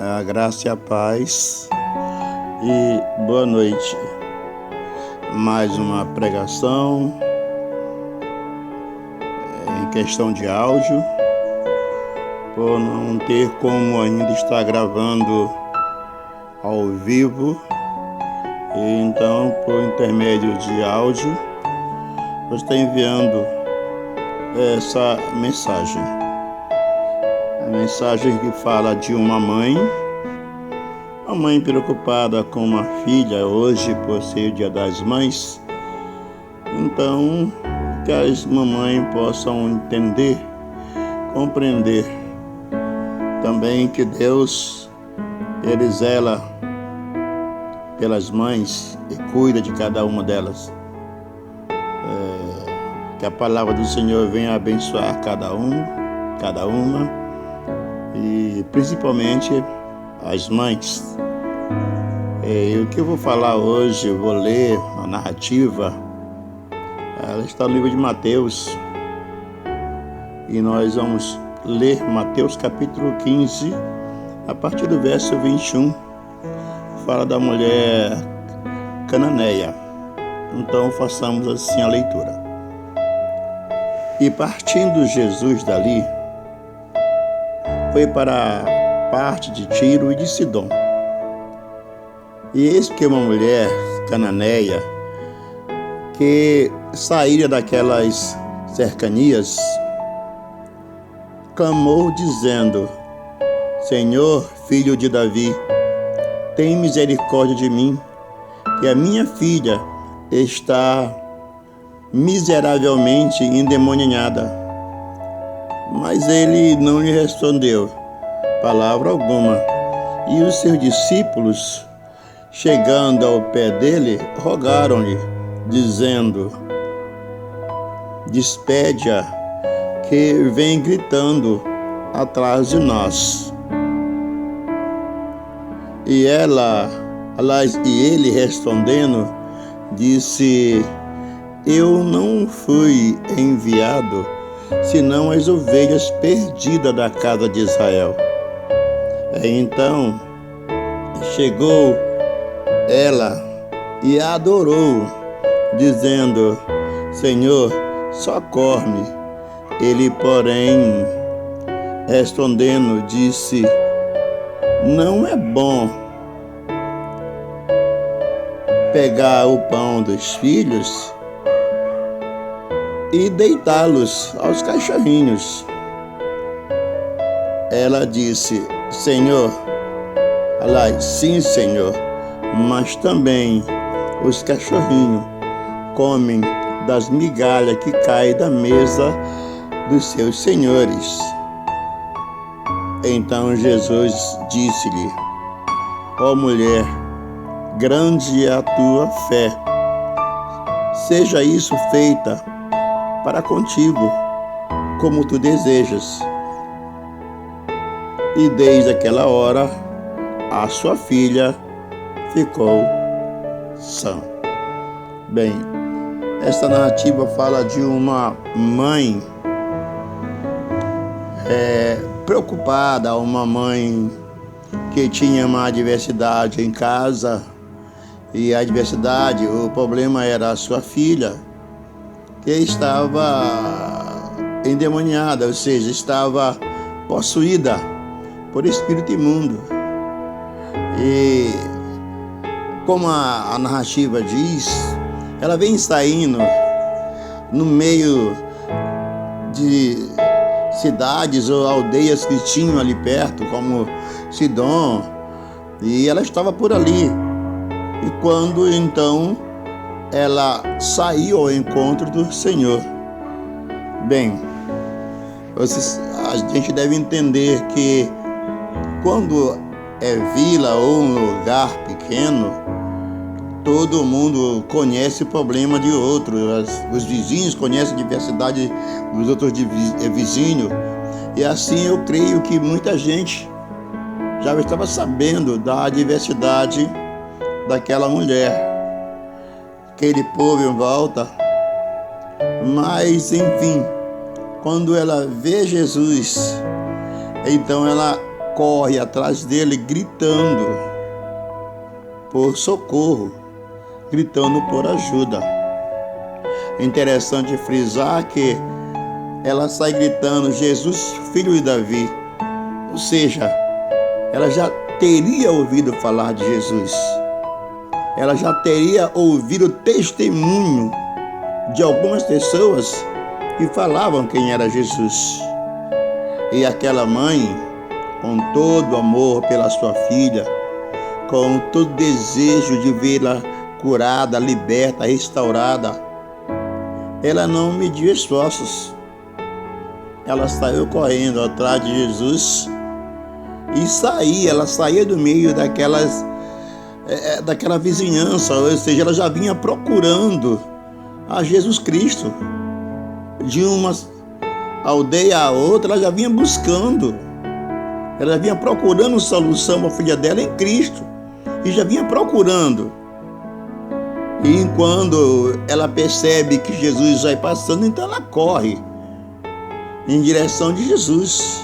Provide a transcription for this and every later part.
A graça e a paz e boa noite. Mais uma pregação em questão de áudio, por não ter como ainda estar gravando ao vivo, e então por intermédio de áudio eu estou enviando essa mensagem. A mensagem que fala de uma mãe preocupada com uma filha hoje por ser o Dia das Mães. Então, que as mamães possam entender, compreender também que Deus, Ele zela pelas mães e cuida de cada uma delas. Que a palavra do Senhor venha abençoar cada uma, e principalmente as mães. O que eu vou falar hoje, eu vou ler a narrativa, ela está no livro de Mateus, e nós vamos ler Mateus capítulo 15, a partir do verso 21, fala da mulher cananeia. Então façamos assim a leitura. E partindo Jesus dali, foi para a parte de Tiro e de Sidom. E eis que uma mulher cananeia, que saíra daquelas cercanias, clamou dizendo: Senhor, filho de Davi, tem misericórdia de mim, que a minha filha está miseravelmente endemoniada. Mas ele não lhe respondeu palavra alguma. E os seus discípulos, chegando ao pé dele, rogaram-lhe, dizendo: Despede-a, que vem gritando atrás de nós. E ele respondendo, disse: Eu não fui enviado senão as ovelhas perdidas da casa de Israel. Então chegou ela e a adorou, dizendo: Senhor, socorre-me. Ele, porém, respondendo, disse: Não é bom pegar o pão dos filhos e deitá-los aos cachorrinhos. Ela disse: Senhor, sim, Senhor, mas também os cachorrinhos comem das migalhas que caem da mesa dos seus senhores. Então Jesus disse-lhe: Ó mulher, grande é a tua fé, seja isso feita para contigo, como tu desejas. E desde aquela hora, a sua filha ficou sã. Bem, esta narrativa fala de uma mãe preocupada, uma mãe que tinha uma adversidade em casa, e a adversidade, o problema era a sua filha, que estava endemoniada, ou seja, estava possuída por espírito imundo. E como a narrativa diz, ela vem saindo no meio de cidades ou aldeias que tinham ali perto, como Sidom, e ela estava por ali. E quando então ela saiu ao encontro do Senhor. Bem, a gente deve entender que quando é vila ou um lugar pequeno, todo mundo conhece o problema de outro. Os vizinhos conhecem a diversidade dos outros vizinhos. E assim eu creio que muita gente já estava sabendo da diversidade daquela mulher, aquele povo em volta. Mas, enfim, quando ela vê Jesus, então ela corre atrás dele gritando por socorro, gritando por ajuda. É interessante frisar que ela sai gritando: Jesus, filho de Davi. Ou seja, ela já teria ouvido falar de Jesus. Ela já teria ouvido o testemunho de algumas pessoas que falavam quem era Jesus. E aquela mãe, com todo amor pela sua filha, com todo desejo de vê-la curada, liberta, restaurada, ela não mediu esforços. Ela saiu correndo atrás de Jesus e ela saía do meio daquela vizinhança, ou seja, ela já vinha procurando a Jesus Cristo. De uma aldeia a outra, ela já vinha buscando. Ela vinha procurando solução para a filha dela em Cristo. E já vinha procurando. E quando ela percebe que Jesus vai passando, então ela corre em direção de Jesus.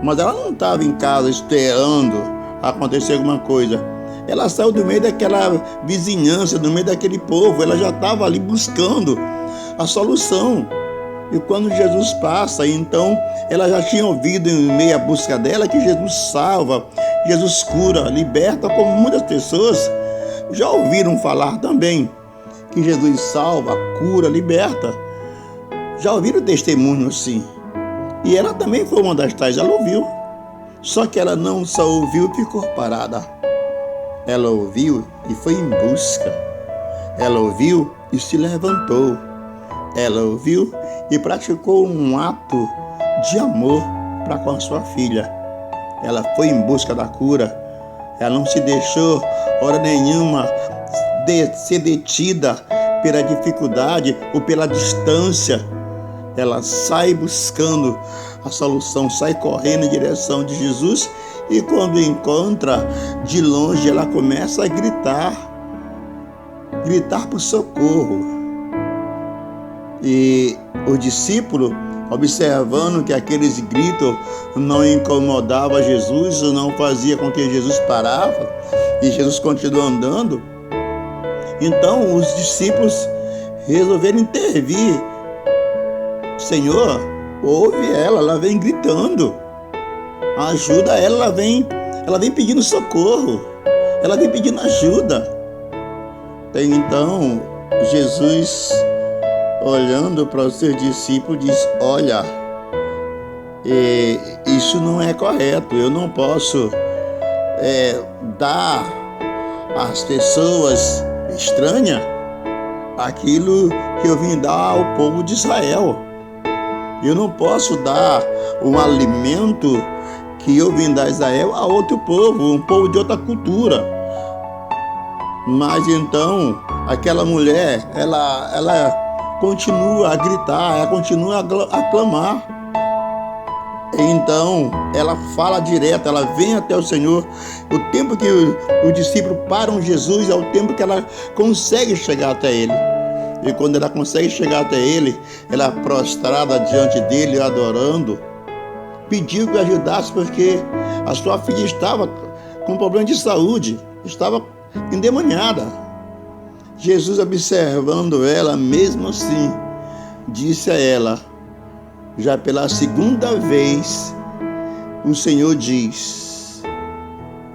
Mas ela não estava em casa esperando acontecer alguma coisa. Ela saiu do meio daquela vizinhança, do meio daquele povo. Ela já estava ali buscando a solução. E quando Jesus passa, então ela já tinha ouvido em meio à busca dela que Jesus salva, Jesus cura, liberta, como muitas pessoas já ouviram falar também que Jesus salva, cura, liberta. Já ouviram testemunho assim. E ela também foi uma das tais, ela ouviu. Só que ela não só ouviu e ficou parada. Ela ouviu e foi em busca. Ela ouviu e se levantou. Ela ouviu e praticou um ato de amor para com a sua filha. Ela foi em busca da cura. Ela não se deixou, hora nenhuma, de ser detida pela dificuldade ou pela distância. Ela sai buscando a solução, sai correndo em direção de Jesus e quando encontra de longe, ela começa a gritar por socorro. E os discípulos, observando que aqueles gritos não incomodavam Jesus, não fazia com que Jesus parava e Jesus continuou andando, então os discípulos resolveram intervir. Senhor, ouve ela vem gritando, ajuda ela, ela vem pedindo socorro, ela vem pedindo ajuda. Então Jesus, olhando para os seus discípulos, diz: olha, isso não é correto, eu não posso dar às pessoas estranhas aquilo que eu vim dar ao povo de Israel. Eu não posso dar um alimento que eu vim dar a Israel a outro povo, um povo de outra cultura. Mas então, aquela mulher, ela continua a gritar, ela continua a clamar. Então, ela fala direto, ela vem até o Senhor. O tempo que os discípulos param Jesus é o tempo que ela consegue chegar até Ele. E quando ela consegue chegar até Ele, ela prostrada diante dEle, adorando, pediu que ajudasse porque a sua filha estava com problema de saúde, estava endemoniada. Jesus, observando ela, mesmo assim, disse a ela, já pela segunda vez, o Senhor diz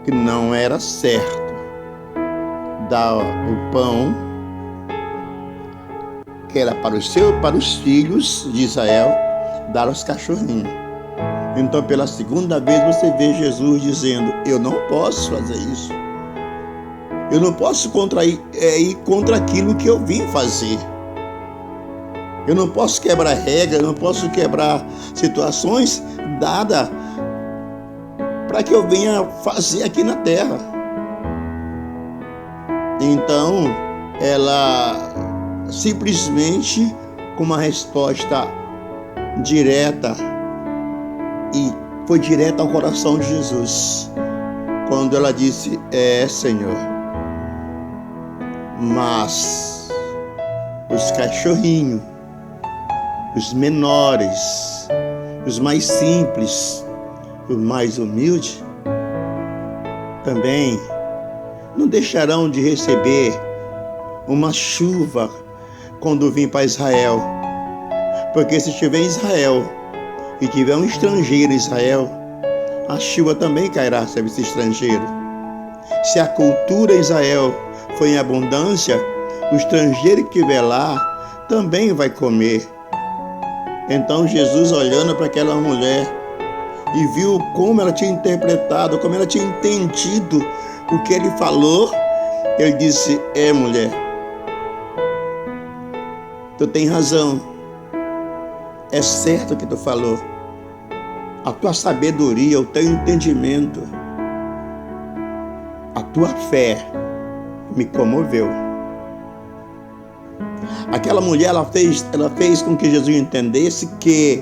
que não era certo dar o pão que era para os filhos de Israel, dar aos cachorrinhos. Então, pela segunda vez, você vê Jesus dizendo: eu não posso fazer isso. Eu não posso ir contra aquilo que eu vim fazer. Eu não posso quebrar regras, eu não posso quebrar situações dadas para que eu venha fazer aqui na terra. Então, ela simplesmente, com uma resposta direta, e foi direta ao coração de Jesus, quando ela disse: Senhor, mas os cachorrinhos, os menores, os mais simples, os mais humildes, também não deixarão de receber uma chuva quando vir para Israel. Porque se estiver em Israel e tiver um estrangeiro em Israel, a chuva também cairá sobre esse estrangeiro. Se a cultura em Israel for em abundância, o estrangeiro que estiver lá também vai comer. Então Jesus, olhando para aquela mulher e viu como ela tinha interpretado, como ela tinha entendido o que ele falou, ele disse: mulher, tu tem razão, é certo o que tu falou. A tua sabedoria, o teu entendimento, a tua fé me comoveu. Aquela mulher, ela fez com que Jesus entendesse que,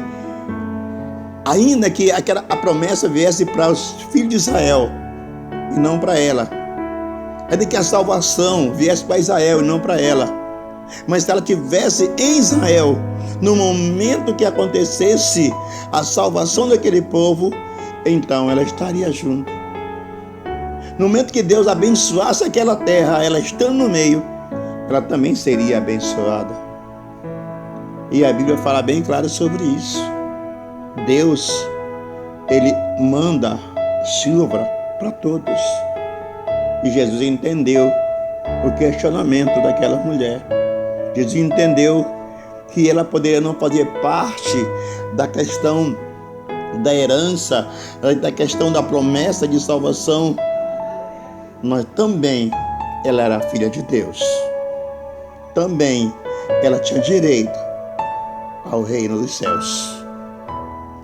ainda que a promessa viesse para os filhos de Israel e não para ela, ainda que a salvação viesse para Israel e não para ela, mas se ela tivesse em Israel, no momento que acontecesse a salvação daquele povo, então ela estaria junto. No momento que Deus abençoasse aquela terra, ela estando no meio, ela também seria abençoada. E a Bíblia fala bem claro sobre isso. Deus, ele manda chuva para todos. E Jesus entendeu o questionamento daquela mulher. Jesus entendeu que ela poderia não fazer parte da questão da herança, da questão da promessa de salvação, mas também ela era filha de Deus. Também ela tinha direito ao reino dos céus.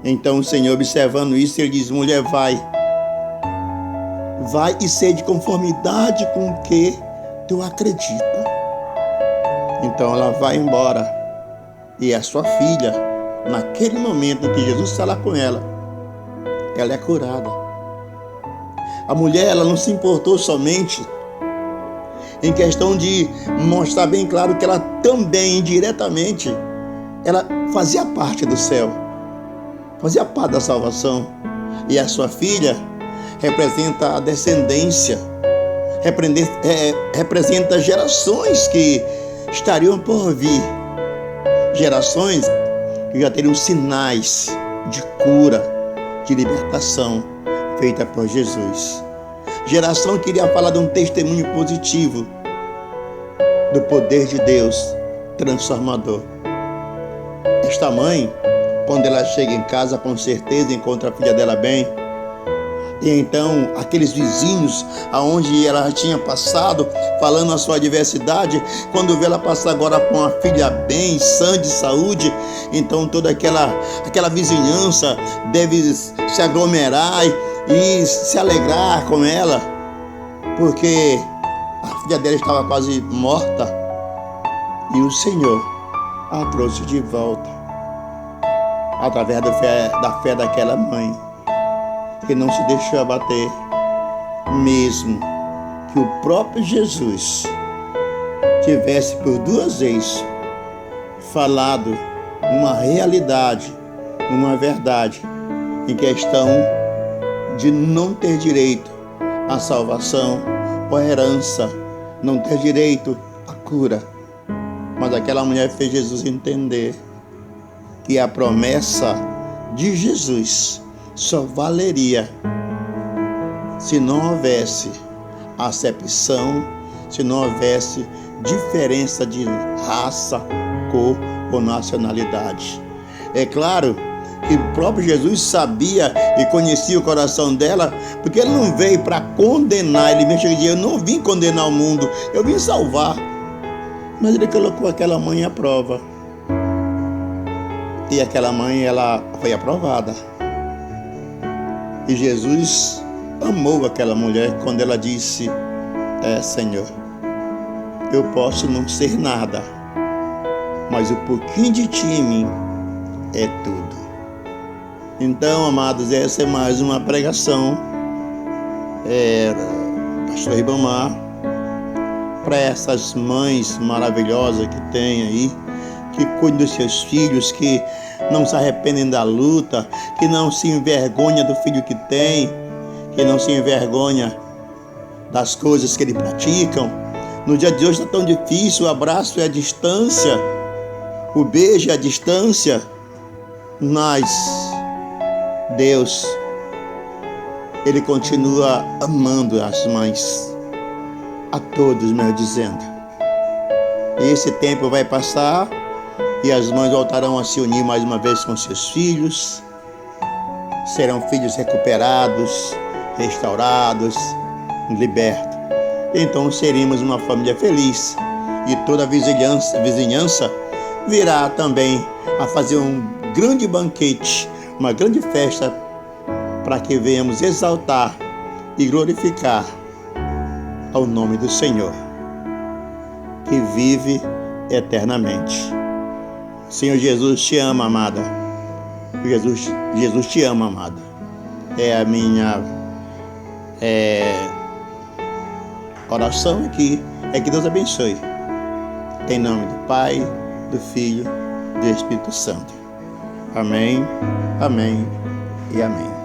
Então o Senhor, observando isso, ele diz: mulher, vai e seja de conformidade com o que tu acredita. Então ela vai embora. E a sua filha, naquele momento em que Jesus fala com ela é curada. A mulher, ela não se importou somente em questão de mostrar bem claro que ela também, indiretamente, ela fazia parte do céu, fazia parte da salvação. E a sua filha representa a descendência, representa gerações que estariam por vir, gerações que já teriam sinais de cura, de libertação feita por Jesus. Geração que iria falar de um testemunho positivo do poder de Deus transformador. Esta mãe, quando ela chega em casa, com certeza encontra a filha dela bem. E então, aqueles vizinhos aonde ela tinha passado, falando a sua adversidade, quando vê ela passar agora com a filha bem, sã, de saúde, então toda aquela vizinhança deve se aglomerar e se alegrar com ela, porque a filha dela estava quase morta e o Senhor a trouxe de volta, através da fé daquela mãe, que não se deixou abater, mesmo que o próprio Jesus tivesse por duas vezes falado uma realidade, uma verdade, em questão de não ter direito à salvação ou à herança, não ter direito à cura. Mas aquela mulher fez Jesus entender que a promessa de Jesus só valeria se não houvesse acepção, se não houvesse diferença de raça, cor ou nacionalidade. É claro que o próprio Jesus sabia e conhecia o coração dela, porque ele não veio para condenar, ele veio chegar e dizer: eu não vim condenar o mundo, eu vim salvar. Mas ele colocou aquela mãe à prova. E aquela mãe, ela foi aprovada. E Jesus amou aquela mulher quando ela disse: Senhor, eu posso não ser nada, mas o pouquinho de ti em mim é tudo. Então, amados, essa é mais uma pregação, pastor Ribamar, para essas mães maravilhosas que tem aí, que cuidam dos seus filhos, que não se arrependem da luta, que não se envergonha do filho que tem, que não se envergonha das coisas que eles praticam. No dia de hoje está tão difícil, o abraço é a distância, o beijo é a distância, mas Deus, Ele continua amando as mães, a todos, meu dizendo. Esse tempo vai passar e as mães voltarão a se unir mais uma vez com seus filhos, serão filhos recuperados, restaurados, libertos. Então seremos uma família feliz e toda a vizinhança virá também a fazer um grande banquete, uma grande festa, para que venhamos exaltar e glorificar ao nome do Senhor, que vive eternamente. Senhor Jesus te ama, amada. Jesus te ama, amada. É a minha oração aqui, é que Deus abençoe. Em nome do Pai, do Filho e do Espírito Santo. Amém, amém e amém.